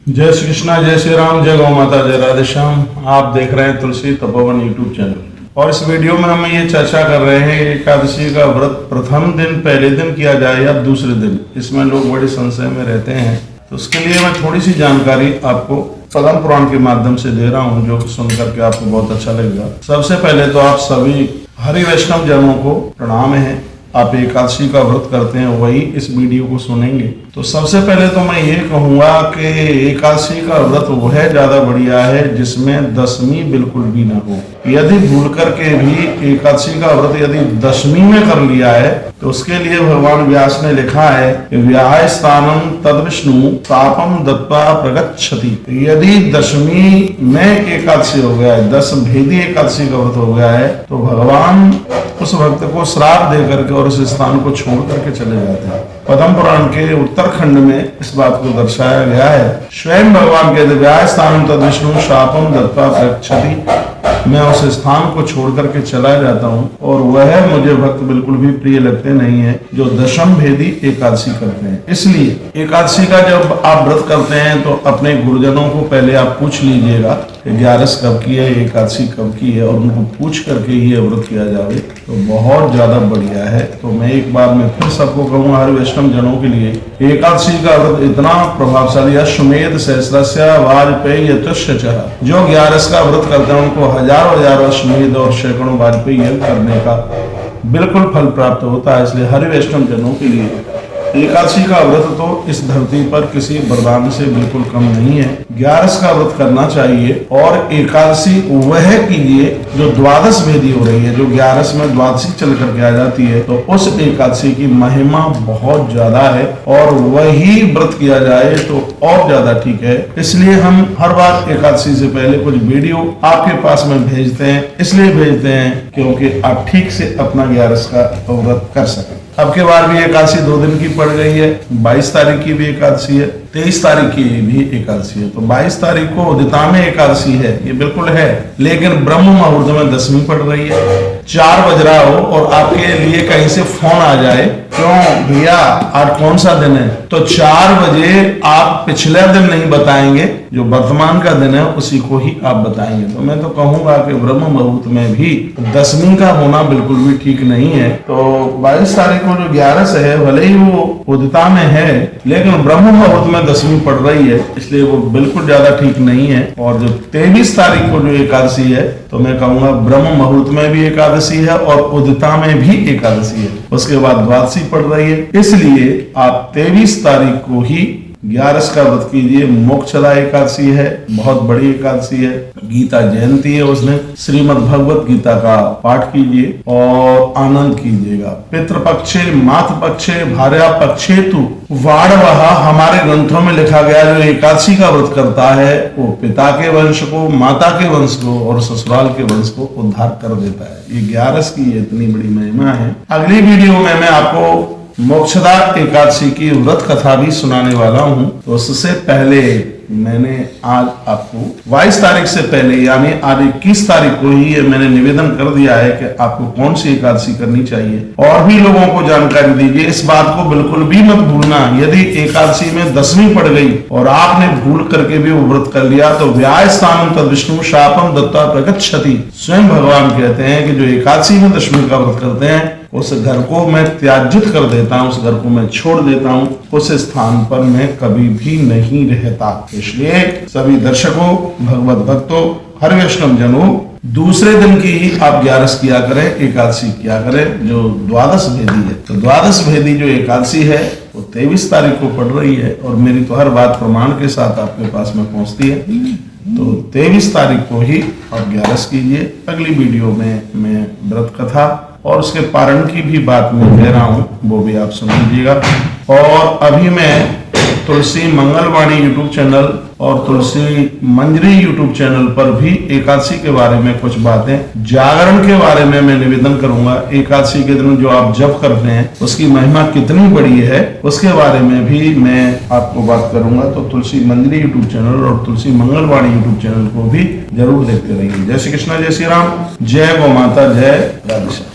जय श्री कृष्णा, जय श्री राम, जय गौ माता, जय राधे श्याम। आप देख रहे हैं तुलसी तपोवन यूट्यूब चैनल और इस वीडियो में हम ये चर्चा कर रहे हैं एकादशी का व्रत प्रथम दिन पहले दिन किया जाए या दूसरे दिन। इसमें लोग बड़े संशय में रहते हैं, तो उसके लिए मैं थोड़ी सी जानकारी आपको पद्म पुराण के माध्यम से दे रहा हूँ, जो सुन करके आपको बहुत अच्छा लगेगा। सबसे पहले तो आप सभी हरि वैष्णव जनों को प्रणाम है। आप एकादशी का व्रत करते हैं वही इस वीडियो को सुनेंगे। तो सबसे पहले तो मैं ये कहूँगा कि एकादशी का व्रत वह ज्यादा बढ़िया है जिसमें दशमी बिल्कुल भी ना हो। यदि भूल करके भी एकादशी का व्रत यदि दशमी में कर लिया है तो उसके लिए भगवान व्यास ने लिखा है कि व्याह स्थानम तद विष्णु तापम दत्वा प्रगच्छति। यदि दशमी में एकादशी हो गया है, 10 भेदी एकादशी का व्रत हो गया है, तो भगवान उस भक्त को श्राप दे करके और उस स्थान को छोड़ करके चले जाते हैं। पद्म पुराण के उत्तरखंड में इस बात को दर्शाया गया है। स्वयं भगवान कहते व्याह स्थानम तद विष्णु शापम दत्वा प्रगच्छति। मैं उस स्थान को छोड़ करके चला जाता हूँ और वह मुझे भक्त बिल्कुल भी प्रिय लगते नहीं है जो दशम भेदी एकादशी करते हैं। इसलिए एकादशी का जब आप व्रत करते हैं तो अपने गुरुजनों को पहले आप पूछ लीजिएगा कि 11 कब की है, एकादशी कब की है, और उनको पूछ करके ही व्रत किया जाए तो बहुत ज्यादा बढ़िया है। तो मैं एक बार में फिर सबको कहूँगा, हर वैष्णव जनों के लिए एकादशी का व्रत इतना प्रभावशाली। अश्वमेध सहस्रस्य वाजपेयी जो 11 का व्रत करते हैं उनको हजारों अश्वमेध और सैकड़ों वाजपेयी करने का बिल्कुल फल प्राप्त होता है। इसलिए हर वैष्णव जनों के लिए एकादशी का व्रत तो इस धरती पर किसी वरदान से बिल्कुल कम नहीं है। 11 का व्रत करना चाहिए और एकादशी वह कीजिए जो द्वादश भेदी हो रही है, जो 11 में द्वादशी चल करके आ जाती है, तो उस एकादशी की महिमा बहुत ज्यादा है और वही व्रत किया जाए तो और ज्यादा ठीक है। इसलिए हम हर बार एकादशी से पहले कुछ वीडियो आपके पास में भेजते हैं। इसलिए भेजते हैं क्योंकि आप ठीक से अपना 11 का व्रत कर सकें। अब के बार भी एकादशी 2 दिन की पड़ गई है। 22 तारीख की भी एकादशी है, 23 तारीख की भी एकादशी है। तो 22 तारीख को उदिता में एकादशी है, ये बिल्कुल है, लेकिन ब्रह्म मुहूर्त में दशमी पड़ रही है। 4 बज रहा हो और आपके लिए कहीं से फोन आ जाए, क्यों भैया आज कौन सा दिन है, तो 4 बजे आप पिछले दिन नहीं बताएंगे, जो वर्तमान का दिन है उसी को ही आप बताएंगे। तो मैं तो कहूंगा कि ब्रह्म मुहूर्त में भी दशमी का होना बिल्कुल भी ठीक नहीं है। तो 22 तारीख को जो 11 है, भले ही वो उदिता में है, लेकिन ब्रह्म मुहूर्त में दशमी पड़ रही है, इसलिए वो बिल्कुल ज्यादा ठीक नहीं है। और जो 23 तारीख को जो एकादशी है, तो मैं कहूंगा ब्रह्म मुहूर्त में भी एकादशी है और उदिता में भी एकादशी है, उसके बाद द्वादशी पड़ रही है। इसलिए आप 23 तारीख को ही 11 का व्रत कीजिए। मोक्षदा एकादशी है, बहुत बड़ी एकादशी है, गीता जयंती है, उसने श्रीमद् भगवत गीता का पाठ कीजिए और आनंद कीजिएगा। पितृपक्षे मातृ पक्षे भार्या पक्षे तु वाणवहा, हमारे ग्रंथों में लिखा गया जो एकादशी का व्रत करता है वो पिता के वंश को, माता के वंश को और ससुराल के वंश को उद्धार कर देता है। ये 11 की इतनी बड़ी महिमा है। अगली वीडियो में मैं आपको मोक्षदा एकादशी की व्रत कथा भी सुनाने वाला हूं। तो उससे पहले मैंने आज आपको 22 तारीख से पहले यानी आज 21 तारीख को ही मैंने निवेदन कर दिया है कि आपको कौन सी एकादशी करनी चाहिए, और भी लोगों को जानकारी दीजिए। इस बात को बिल्कुल भी मत भूलना, यदि एकादशी में दशमी पड़ गई और आपने भूल करके भी वो व्रत कर लिया तो व्याह स्थानम तद विष्णु शापम दत्वा प्रगच्छति। स्वयं भगवान कहते हैं कि जो एकादशी में दशमी का व्रत करते हैं उस घर को मैं त्याजित कर देता हूँ, उस घर को मैं छोड़ देता हूँ, उस स्थान पर मैं कभी भी नहीं रहता। इसलिए सभी दर्शकों, भगवत भक्तों, हर वैष्णव जनों, दूसरे दिन की ही आप 11 किया करें, एकादशी किया करें जो द्वादश भेदी है। तो द्वादश भेदी जो एकादशी है वो 23 तारीख को पड़ रही है और मेरी तो हर बात प्रमाण के साथ आपके पास में पहुंचती है। तो 23 तारीख को ही आप 11 कीजिए। अगली वीडियो में मैं व्रत कथा और उसके पारण की भी बात मैं कह रहा हूँ, वो भी आप सुन लीजिएगा। और अभी मैं तुलसी मंगलवाणी यूट्यूब चैनल और तुलसी मंजरी यूट्यूब चैनल पर भी एकादशी के बारे में कुछ बातें, जागरण के बारे में मैं निवेदन करूंगा। एकादशी के दिन जो आप जप करते हैं उसकी महिमा कितनी बड़ी है उसके बारे में भी मैं आपको बात करूंगा। तो तुलसी मंजरी यूट्यूब चैनल और तुलसी मंगलवाणी यूट्यूब चैनल को भी जरूर देखते रहिए। जय श्री कृष्णा, जय श्री राम, जय गौ माता, जय राधे श्याम।